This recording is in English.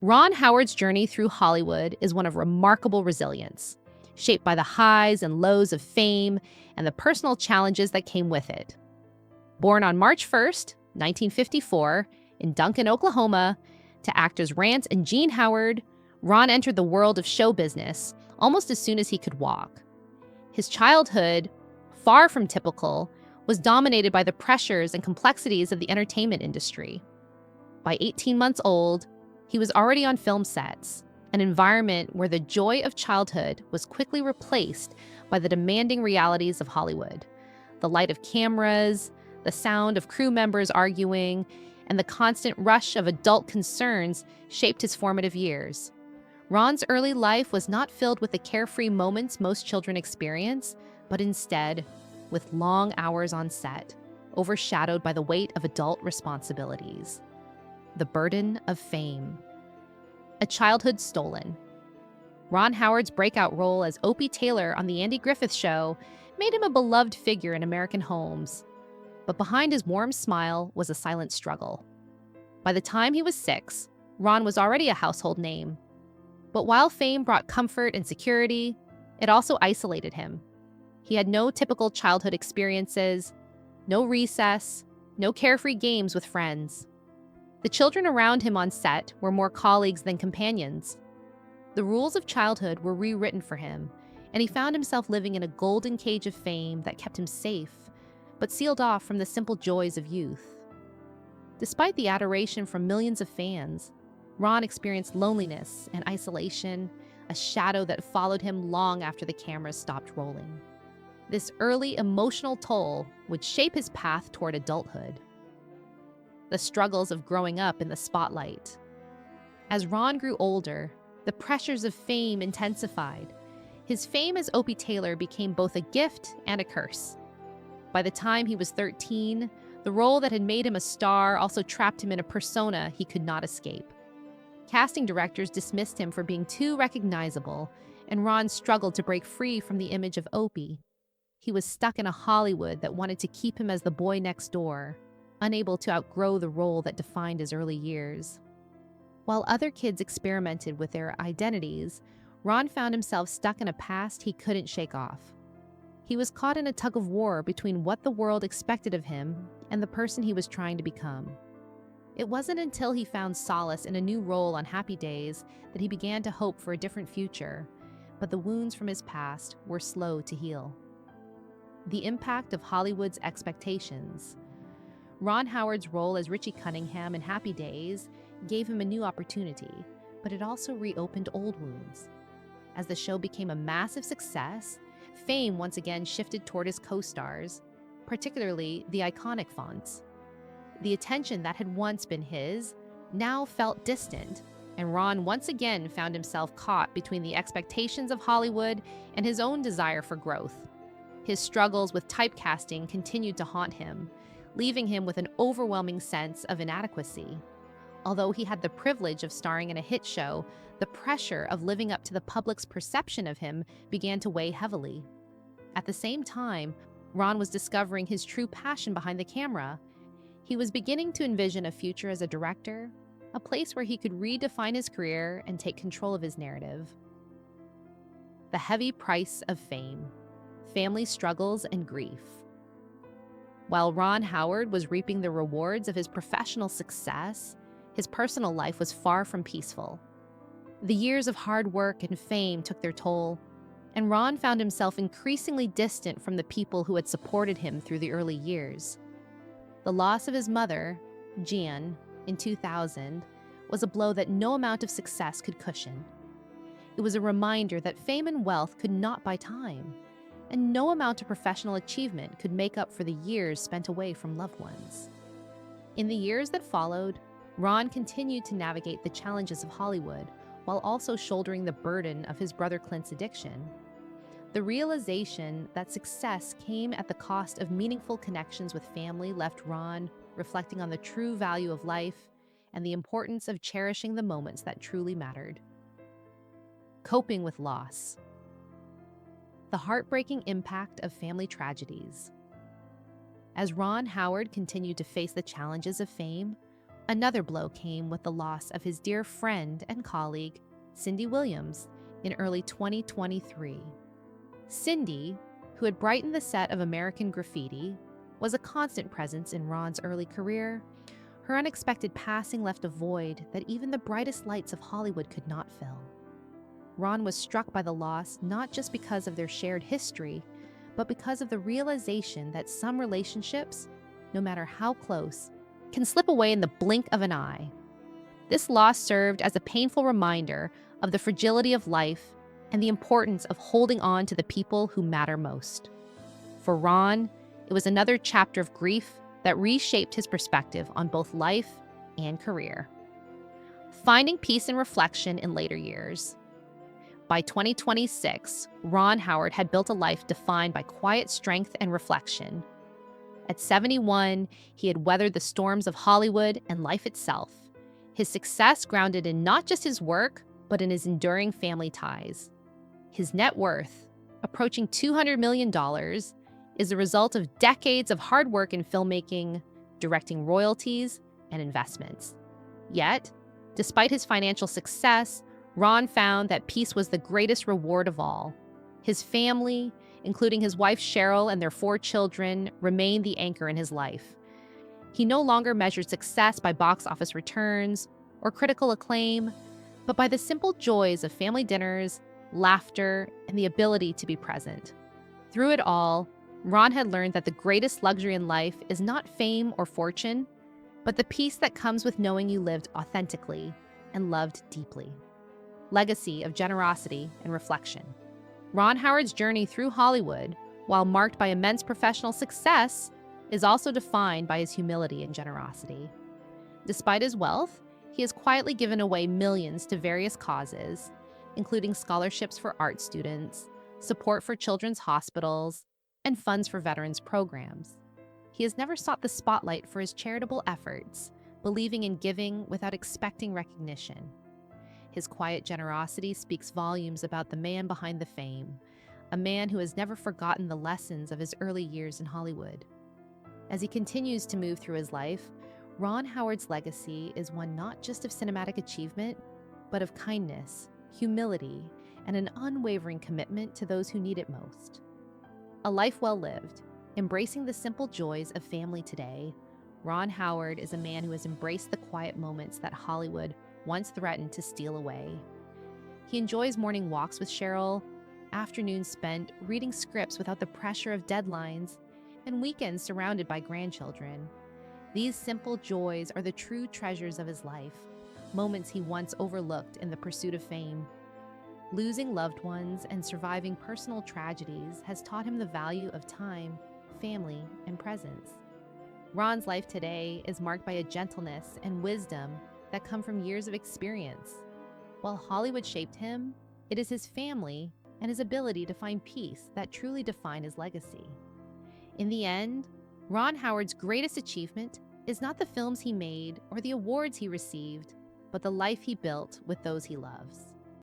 Ron Howard's journey through Hollywood is one of remarkable resilience, shaped by the highs and lows of fame and the personal challenges that came with it. Born on March 1st, 1954, in Duncan, Oklahoma, to actors Rance and Gene Howard, Ron entered the world of show business almost as soon as he could walk. His childhood, far from typical, was dominated by the pressures and complexities of the entertainment industry. By 18 months old, he was already on film sets, an environment where the joy of childhood was quickly replaced by the demanding realities of Hollywood. The light of cameras, the sound of crew members arguing, and the constant rush of adult concerns shaped his formative years. Ron's early life was not filled with the carefree moments most children experience, but instead with long hours on set, overshadowed by the weight of adult responsibilities. The burden of fame. A childhood stolen. Ron Howard's breakout role as Opie Taylor on The Andy Griffith Show made him a beloved figure in American homes. But behind his warm smile was a silent struggle. By the time he was 6, Ron was already a household name. But while fame brought comfort and security, it also isolated him. He had no typical childhood experiences, no recess, no carefree games with friends. The children around him on set were more colleagues than companions. The rules of childhood were rewritten for him, and he found himself living in a golden cage of fame that kept him safe, but sealed off from the simple joys of youth. Despite the adoration from millions of fans, Ron experienced loneliness and isolation, a shadow that followed him long after the cameras stopped rolling. This early emotional toll would shape his path toward adulthood. The struggles of growing up in the spotlight. As Ron grew older, the pressures of fame intensified. His fame as Opie Taylor became both a gift and a curse. By the time he was 13, the role that had made him a star also trapped him in a persona he could not escape. Casting directors dismissed him for being too recognizable, and Ron struggled to break free from the image of Opie. He was stuck in a Hollywood that wanted to keep him as the boy next door, unable to outgrow the role that defined his early years. While other kids experimented with their identities, Ron found himself stuck in a past he couldn't shake off. He was caught in a tug of war between what the world expected of him and the person he was trying to become. It wasn't until he found solace in a new role on Happy Days that he began to hope for a different future, but the wounds from his past were slow to heal. The impact of Hollywood's expectations. Ron Howard's role as Richie Cunningham in Happy Days gave him a new opportunity, but it also reopened old wounds. As the show became a massive success, fame once again shifted toward his co-stars, particularly the iconic Fonts. The attention that had once been his now felt distant, and Ron once again found himself caught between the expectations of Hollywood and his own desire for growth. His struggles with typecasting continued to haunt him, leaving him with an overwhelming sense of inadequacy. Although he had the privilege of starring in a hit show, the pressure of living up to the public's perception of him began to weigh heavily. At the same time, Ron was discovering his true passion behind the camera. He was beginning to envision a future as a director, a place where he could redefine his career and take control of his narrative. The heavy price of fame, family struggles, and grief. While Ron Howard was reaping the rewards of his professional success, his personal life was far from peaceful. The years of hard work and fame took their toll, and Ron found himself increasingly distant from the people who had supported him through the early years. The loss of his mother, Jan, in 2000, was a blow that no amount of success could cushion. It was a reminder that fame and wealth could not buy time, and no amount of professional achievement could make up for the years spent away from loved ones. In the years that followed, Ron continued to navigate the challenges of Hollywood while also shouldering the burden of his brother Clint's addiction. The realization that success came at the cost of meaningful connections with family left Ron reflecting on the true value of life and the importance of cherishing the moments that truly mattered. Coping with loss. The heartbreaking impact of family tragedies. As Ron Howard continued to face the challenges of fame, Another blow came with the loss of his dear friend and colleague, Cindy Williams, in early 2023. Cindy, who had brightened the set of American Graffiti, was a constant presence in Ron's early career. Her unexpected passing left a void that even the brightest lights of Hollywood could not fill. Ron was struck by the loss not just because of their shared history, but because of the realization that some relationships, no matter how close, can slip away in the blink of an eye. This loss served as a painful reminder of the fragility of life and the importance of holding on to the people who matter most. For Ron, it was another chapter of grief that reshaped his perspective on both life and career. Finding peace and reflection in later years. By 2026, Ron Howard had built a life defined by quiet strength and reflection. At 71, he had weathered the storms of Hollywood and life itself, his success grounded in not just his work, but in his enduring family ties. His net worth, approaching $200 million, is the result of decades of hard work in filmmaking, directing royalties, and investments. Yet, despite his financial success, Ron found that peace was the greatest reward of all. His family, including his wife Cheryl and their 4 children, remained the anchor in his life. He no longer measured success by box office returns or critical acclaim, but by the simple joys of family dinners, laughter, and the ability to be present. Through it all, Ron had learned that the greatest luxury in life is not fame or fortune, but the peace that comes with knowing you lived authentically and loved deeply. Legacy of generosity and reflection. Ron Howard's journey through Hollywood, while marked by immense professional success, is also defined by his humility and generosity. Despite his wealth, he has quietly given away millions to various causes, including scholarships for art students, support for children's hospitals, and funds for veterans programs. He has never sought the spotlight for his charitable efforts, believing in giving without expecting recognition. His quiet generosity speaks volumes about the man behind the fame, a man who has never forgotten the lessons of his early years in Hollywood. As he continues to move through his life, Ron Howard's legacy is one not just of cinematic achievement, but of kindness, humility, and an unwavering commitment to those who need it most. A life well lived, embracing the simple joys of family today, Ron Howard is a man who has embraced the quiet moments that Hollywood once threatened to steal away. He enjoys morning walks with Cheryl, afternoons spent reading scripts without the pressure of deadlines, and weekends surrounded by grandchildren. These simple joys are the true treasures of his life, moments he once overlooked in the pursuit of fame. Losing loved ones and surviving personal tragedies has taught him the value of time, family, and presence. Ron's life today is marked by a gentleness and wisdom that come from years of experience. While Hollywood shaped him, it is his family and his ability to find peace that truly define his legacy. In the end, Ron Howard's greatest achievement is not the films he made or the awards he received, but the life he built with those he loves.